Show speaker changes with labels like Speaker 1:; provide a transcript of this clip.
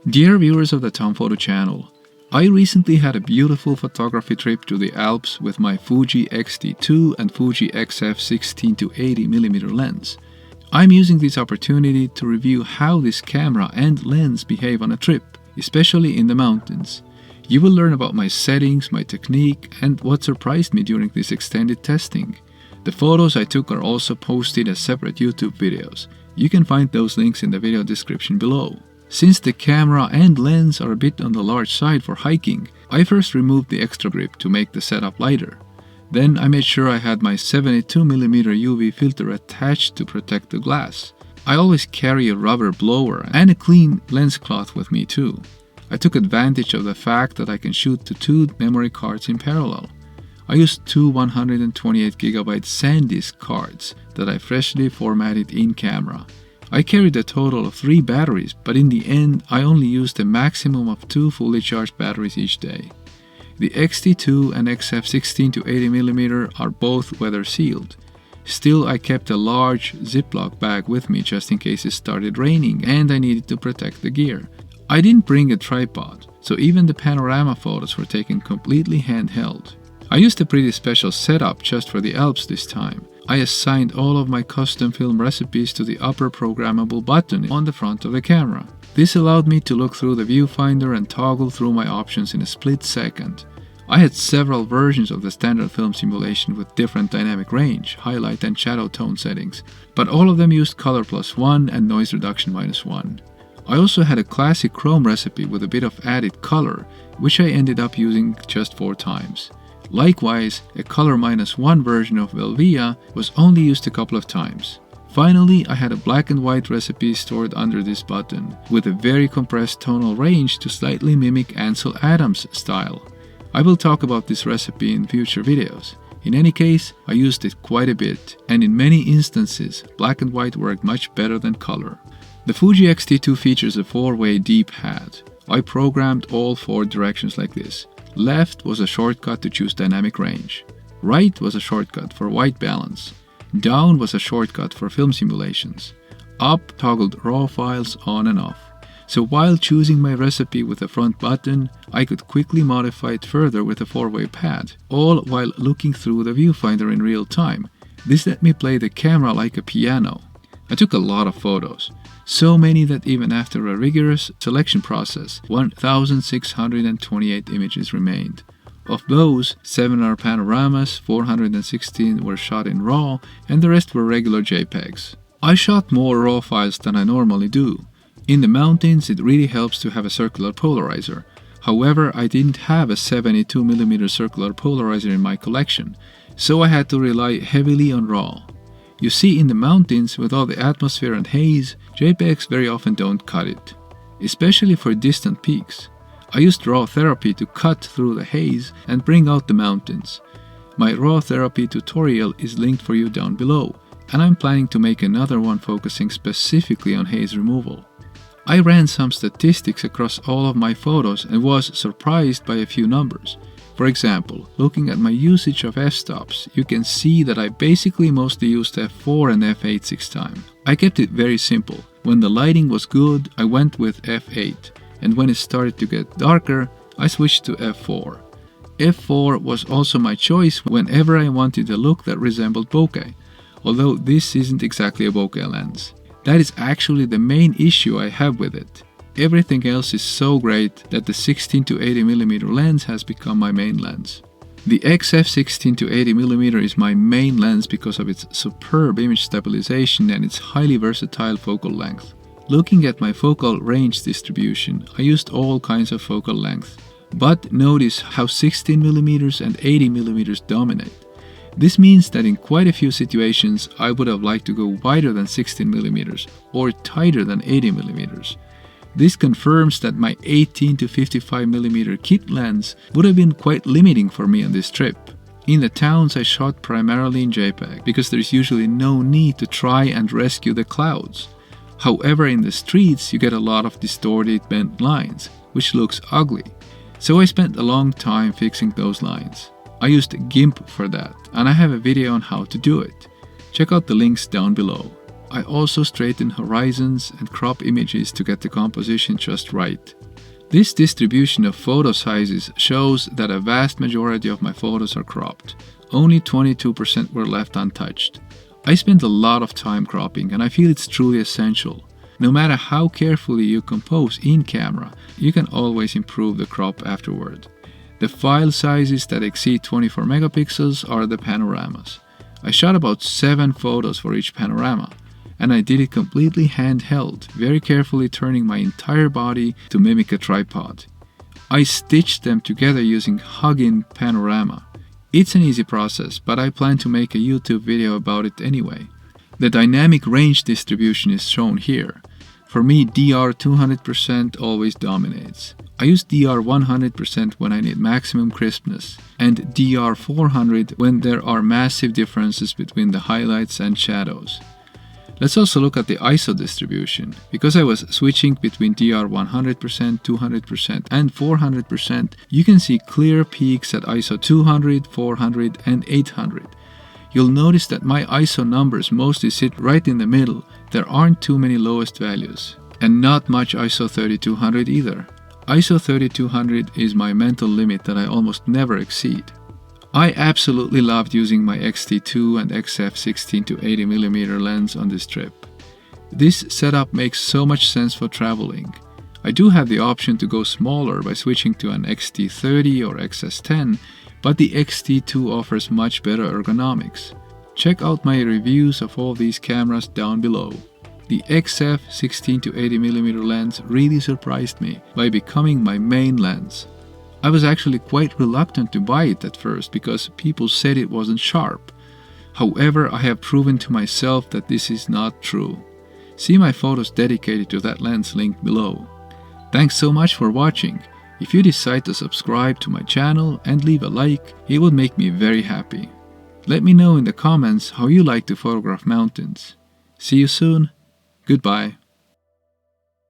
Speaker 1: Dear viewers of the TomPhoto channel, I recently had a beautiful photography trip to the Alps with my Fuji X-T2 and Fuji XF 16-80mm lens. I'm using this opportunity to review how this camera and lens behave on a trip, especially in the mountains. You will learn about my settings, my technique, and what surprised me during this extended testing. The photos I took are also posted as separate YouTube videos. You can find those links in the video description below. Since the camera and lens are a bit on the large side for hiking, I first removed the extra grip to make the setup lighter. Then I made sure I had my 72mm UV filter attached to protect the glass. I always carry a rubber blower and a clean lens cloth with me too. I took advantage of the fact that I can shoot to two memory cards in parallel. I used two 128GB SanDisk cards that I freshly formatted in camera. I carried a total of 3 batteries, but in the end I only used a maximum of 2 fully charged batteries each day. The X-T2 and XF 16-80mm are both weather sealed. Still, I kept a large Ziploc bag with me just in case it started raining and I needed to protect the gear. I didn't bring a tripod, so even the panorama photos were taken completely handheld. I used a pretty special setup just for the Alps this time. I assigned all of my custom film recipes to the upper programmable button on the front of the camera. This allowed me to look through the viewfinder and toggle through my options in a split second. I had several versions of the standard film simulation with different dynamic range, highlight and shadow tone settings, but all of them used color +1 and noise reduction -1. I also had a classic chrome recipe with a bit of added color, which I ended up using just 4 times. Likewise, a color -1 version of Velvia was only used a couple of times. Finally, I had a black and white recipe stored under this button, with a very compressed tonal range to slightly mimic Ansel Adams' style. I will talk about this recipe in future videos. In any case, I used it quite a bit, and in many instances, black and white worked much better than color. The Fuji X-T2 features a 4-way D-pad. I programmed all 4 directions like this. Left was a shortcut to choose dynamic range. Right was a shortcut for white balance. Down was a shortcut for film simulations. Up toggled RAW files on and off. So while choosing my recipe with the front button, I could quickly modify it further with a 4-way pad, all while looking through the viewfinder in real time. This let me play the camera like a piano. I took a lot of photos. So many that even after a rigorous selection process, 1,628 images remained. Of those, 7 are panoramas, 416 were shot in RAW, and the rest were regular JPEGs. I shot more RAW files than I normally do. In the mountains, it really helps to have a circular polarizer. However, I didn't have a 72mm circular polarizer in my collection, so I had to rely heavily on RAW. You see, in the mountains, with all the atmosphere and haze, JPEGs very often don't cut it, especially for distant peaks. I used RawTherapee to cut through the haze and bring out the mountains. My RawTherapee tutorial is linked for you down below, and I'm planning to make another one focusing specifically on haze removal. I ran some statistics across all of my photos and was surprised by a few numbers. For example, looking at my usage of f-stops, you can see that I basically mostly used f4 and f8 6 times. I kept it very simple. When the lighting was good, I went with f8, and when it started to get darker, I switched to f4. f4 was also my choice whenever I wanted a look that resembled bokeh, although this isn't exactly a bokeh lens. That is actually the main issue I have with it. Everything else is so great that the 16-80mm lens has become my main lens. The XF 16-80mm is my main lens because of its superb image stabilization and its highly versatile focal length. Looking at my focal range distribution, I used all kinds of focal length. But notice how 16mm and 80mm dominate. This means that in quite a few situations I would have liked to go wider than 16mm or tighter than 80mm. This confirms that my 18 to 55mm kit lens would have been quite limiting for me on this trip. In the towns I shot primarily in JPEG because there's usually no need to try and rescue the clouds. However, in the streets you get a lot of distorted bent lines, which looks ugly. So I spent a long time fixing those lines. I used GIMP for that, and I have a video on how to do it. Check out the links down below. I also straighten horizons and crop images to get the composition just right. This distribution of photo sizes shows that a vast majority of my photos are cropped. Only 22% were left untouched. I spend a lot of time cropping and I feel it's truly essential. No matter how carefully you compose in camera, you can always improve the crop afterward. The file sizes that exceed 24 megapixels are the panoramas. I shot about 7 photos for each panorama, and I did it completely handheld, very carefully turning my entire body to mimic a tripod. I stitched them together using Huggin panorama. It's an easy process, but I plan to make a YouTube video about it anyway. The dynamic range distribution is shown here. For me, DR 200% always dominates. I use DR 100% when I need maximum crispness, and DR 400 when there are massive differences between the highlights and shadows. Let's also look at the ISO distribution. Because I was switching between DR 100%, 200%, and 400%, you can see clear peaks at ISO 200, 400, and 800. You'll notice that my ISO numbers mostly sit right in the middle. There aren't too many lowest values, and not much ISO 3200 either. ISO 3200 is my mental limit that I almost never exceed. I absolutely loved using my X-T2 and XF 16 to 80mm lens on this trip. This setup makes so much sense for traveling. I do have the option to go smaller by switching to an X-T30 or XS10, but the X-T2 offers much better ergonomics. Check out my reviews of all these cameras down below. The XF 16 to 80mm lens really surprised me by becoming my main lens. I was actually quite reluctant to buy it at first because people said it wasn't sharp. However, I have proven to myself that this is not true. See my photos dedicated to that lens linked below. Thanks so much for watching. If you decide to subscribe to my channel and leave a like, it would make me very happy. Let me know in the comments how you like to photograph mountains. See you soon. Goodbye.